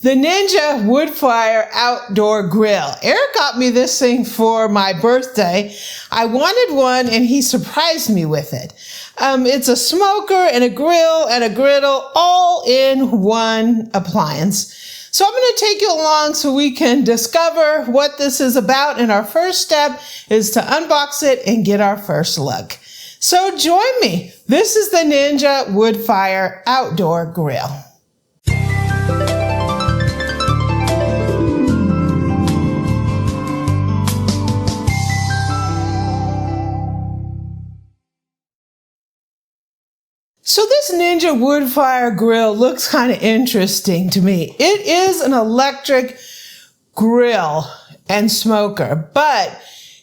The Ninja Woodfire Outdoor Grill. Eric got me this thing for my birthday. I wanted one and he surprised me with it. It's a smoker and a grill and a griddle all in one appliance. So I'm going to take you along so we can discover what this is about. And our first step is to unbox it and get our first look. So join me. This is the Ninja Woodfire Outdoor Grill. So this Ninja Woodfire Grill looks kind of interesting to me. It is an electric grill and smoker, but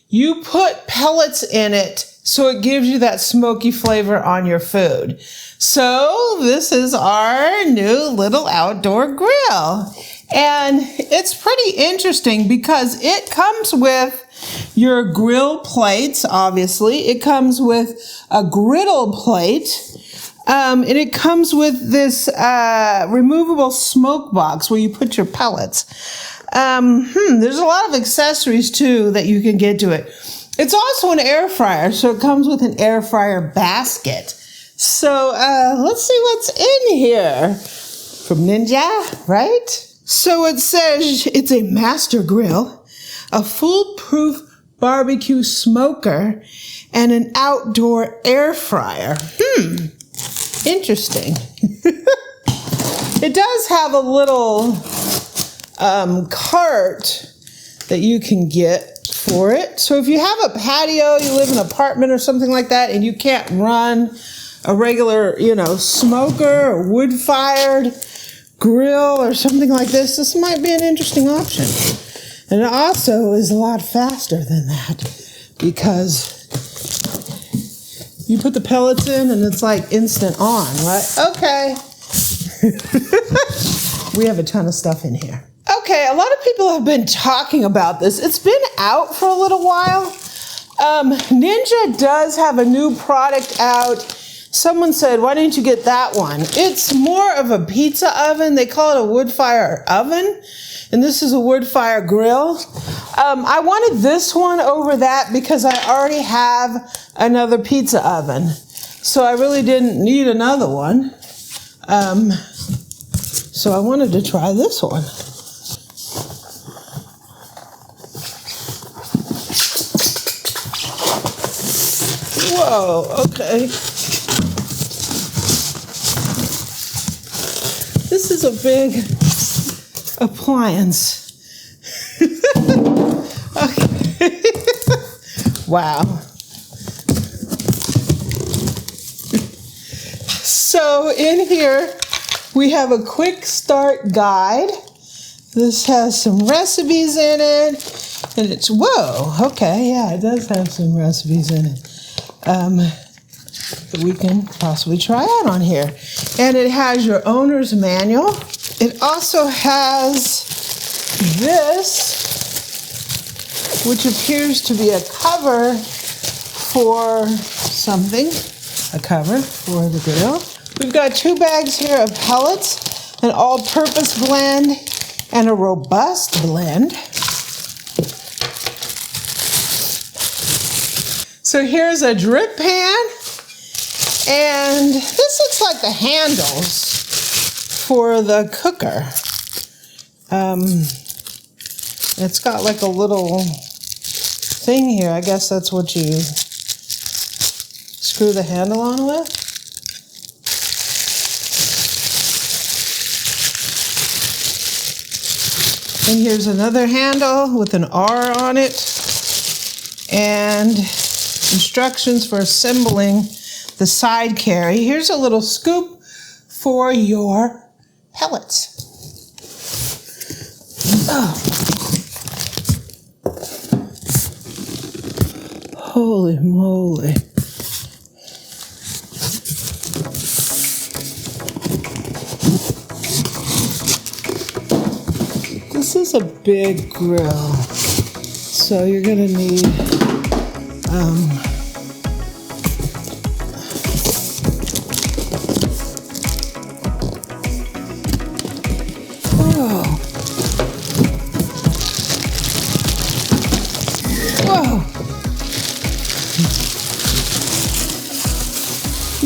you put pellets in it so it gives you that smoky flavor on your food. So this is our new little outdoor grill. And it's pretty interesting because it comes with your grill plates, obviously. It comes with a griddle plate. And it comes with this removable smoke box where you put your pellets. There's a lot of accessories too that you can get to it. It's also an air fryer, so it comes with an air fryer basket. So let's see what's in here from Ninja, right? So it says it's a master grill, a foolproof barbecue smoker, and an outdoor air fryer. Interesting. It does have a little cart that you can get for it. So if you have a patio, you live in an apartment or something like that, and you can't run a regular, smoker or wood-fired grill or something like this, this might be an interesting option. And it also is a lot faster than that because you put the pellets in and it's like instant on, right? Okay. We have a ton of stuff in here. Okay, a lot of people have been talking about this. It's been out for a little while. Ninja does have a new product out. Someone said, why didn't you get that one? It's more of a pizza oven. They call it a wood fire oven. And this is a wood fire grill. I wanted this one over that because I already have another pizza oven. So I really didn't need another one. So I wanted to try this one. Whoa, okay. This is a big appliance. Okay. Wow. So in here we have a quick start guide. This has some recipes in it, and it's, whoa, okay, yeah, it does have some recipes in it that we can possibly try out on here. And it has your owner's manual. It also has this, which appears to be a cover for something, a cover for the grill. We've got 2 bags here of pellets, an all-purpose blend, and a robust blend. So here's a drip pan, and this looks like the handles for the cooker. It's got like a little thing here. I guess that's what you screw the handle on with. And here's another handle with an R on it and instructions for assembling the side carry. Here's a little scoop for your pellets. Oh. Holy moly. This is a big grill, so you're gonna need Whoa. Whoa.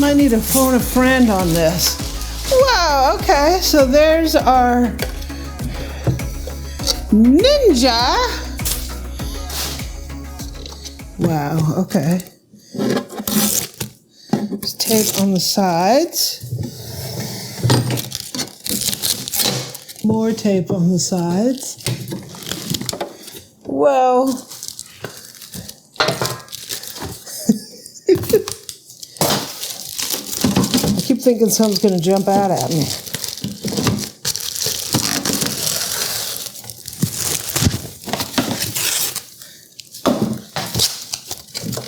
Might need to phone a friend on this. Wow, okay, so there's our Ninja. Wow, okay. There's tape on the sides. More tape on the sides. Whoa. I keep thinking something's gonna jump out at me.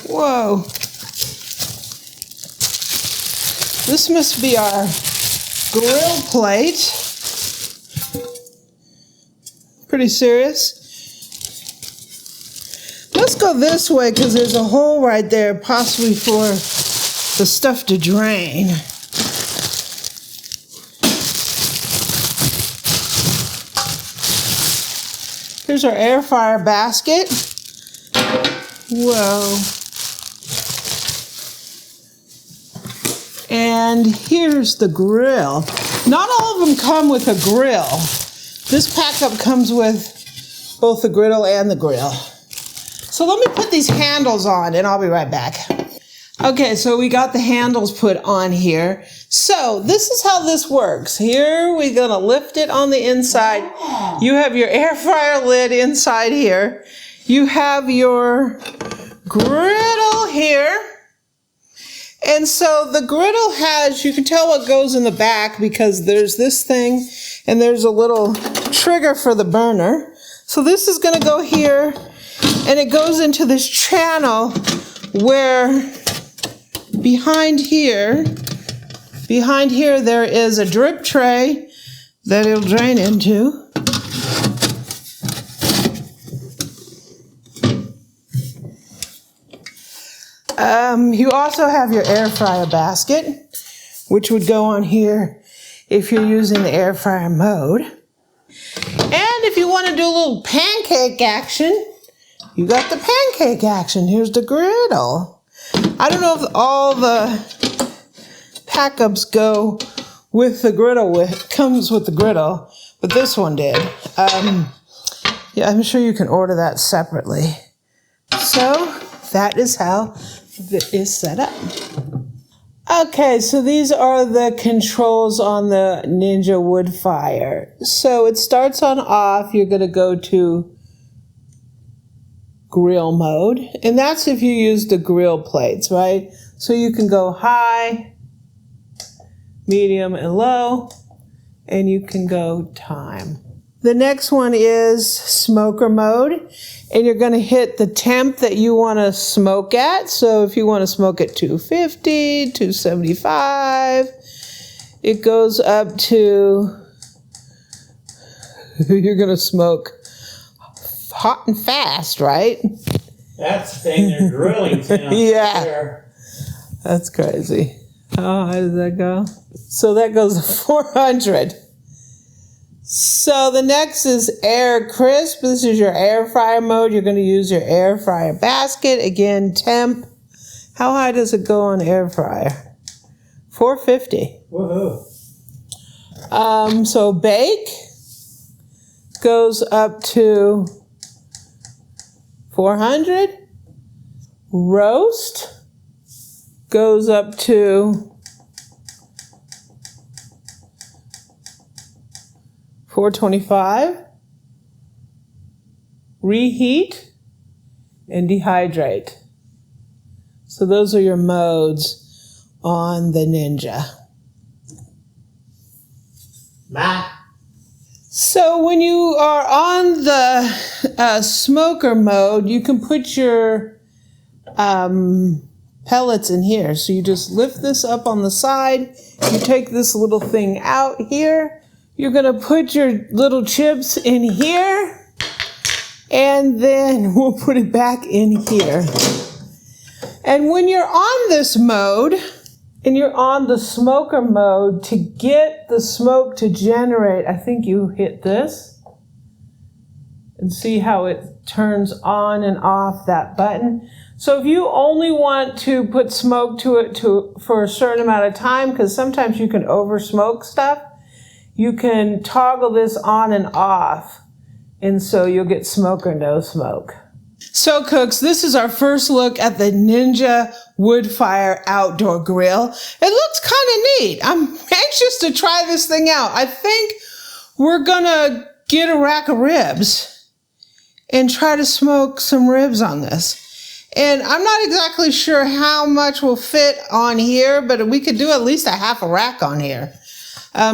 Whoa. This must be our grill plate. Pretty serious. Let's go this way because there's a hole right there, possibly for the stuff to drain. Here's our air fryer basket. Whoa. And here's the grill. Not all of them come with a grill. This pack-up comes with both the griddle and the grill. So let me put these handles on and I'll be right back. Okay, so we got the handles put on here. So this is how this works. Here we're gonna lift it on the inside. You have your air fryer lid inside here. You have your griddle here. And so the griddle has, you can tell what goes in the back because there's this thing and there's a little trigger for the burner. So this is gonna go here and it goes into this channel where behind here there is a drip tray that it'll drain into. You also have your air fryer basket, which would go on here if you're using the air fryer mode. And if you want to do a little pancake action, you got the pancake action. Here's the griddle. I don't know if all the pack-ups go with the griddle, comes with the griddle, but this one did. Yeah, I'm sure you can order that separately. So that is how it is set up. Okay, so these are the controls on the Ninja Woodfire. So it starts on off. You're going to go to grill mode, and that's if you use the grill plates, right? So you can go high, medium, and low, and you can go time. The next one is smoker mode, and you're going to hit the temp that you want to smoke at. So if you want to smoke at 250, 275, it goes up to, you're going to smoke hot and fast, right? That's the thing they're grilling to. Yeah. There. That's crazy. Oh, how does that go? So that goes to 400. So the next is air crisp. This is your air fryer mode. You're going to use your air fryer basket. Again, temp. How high does it go on air fryer? 450. Woohoo. So bake goes up to 400. Roast goes up to 425. Reheat and dehydrate. So those are your modes on the Ninja. Bye. So when you are on the smoker mode, you can put your pellets in here. So you just lift this up on the side. You take this little thing out here. You're going to put your little chips in here. And then we'll put it back in here. And when you're on this mode, and you're on the smoker mode, to get the smoke to generate, I think you hit this and see how it turns on and off that button. So if you only want to put smoke to it for a certain amount of time, because sometimes you can over smoke stuff, you can toggle this on and off, and so you'll get smoke or no smoke. So cooks, this is our first look at the Ninja Woodfire Outdoor Grill. It looks kind of neat. I'm anxious to try this thing out. I think we're gonna get a rack of ribs and try to smoke some ribs on this. And I'm not exactly sure how much will fit on here, but we could do at least a half a rack on here.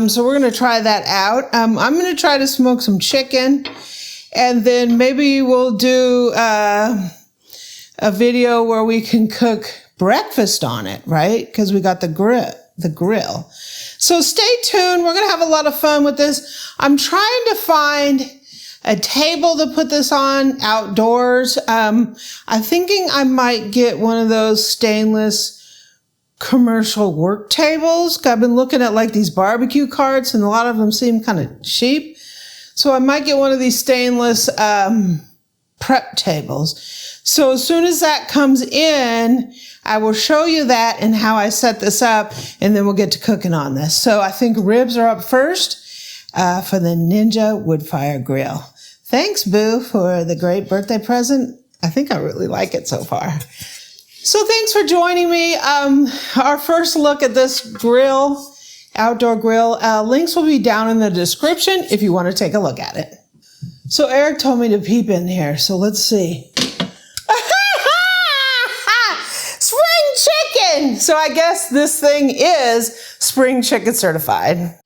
So we're gonna try that out. I'm gonna try to smoke some chicken, and then maybe we'll do a video where we can cook breakfast on it, right? Because we got the grill. So stay tuned. We're gonna have a lot of fun with this. I'm trying to find a table to put this on outdoors. I'm thinking I might get one of those stainless commercial work tables. I've been looking at like these barbecue carts, and a lot of them seem kind of cheap. So I might get one of these stainless prep tables. So as soon as that comes in, I will show you that and how I set this up, and then we'll get to cooking on this. So I think ribs are up first for the Ninja Woodfire Grill. Thanks, Boo, for the great birthday present. I think I really like it so far. So thanks for joining me. Our first look at this grill, outdoor grill, links will be down in the description if you want to take a look at it. So Eric told me to peep in here, so let's see. Spring chicken! So I guess this thing is spring chicken certified.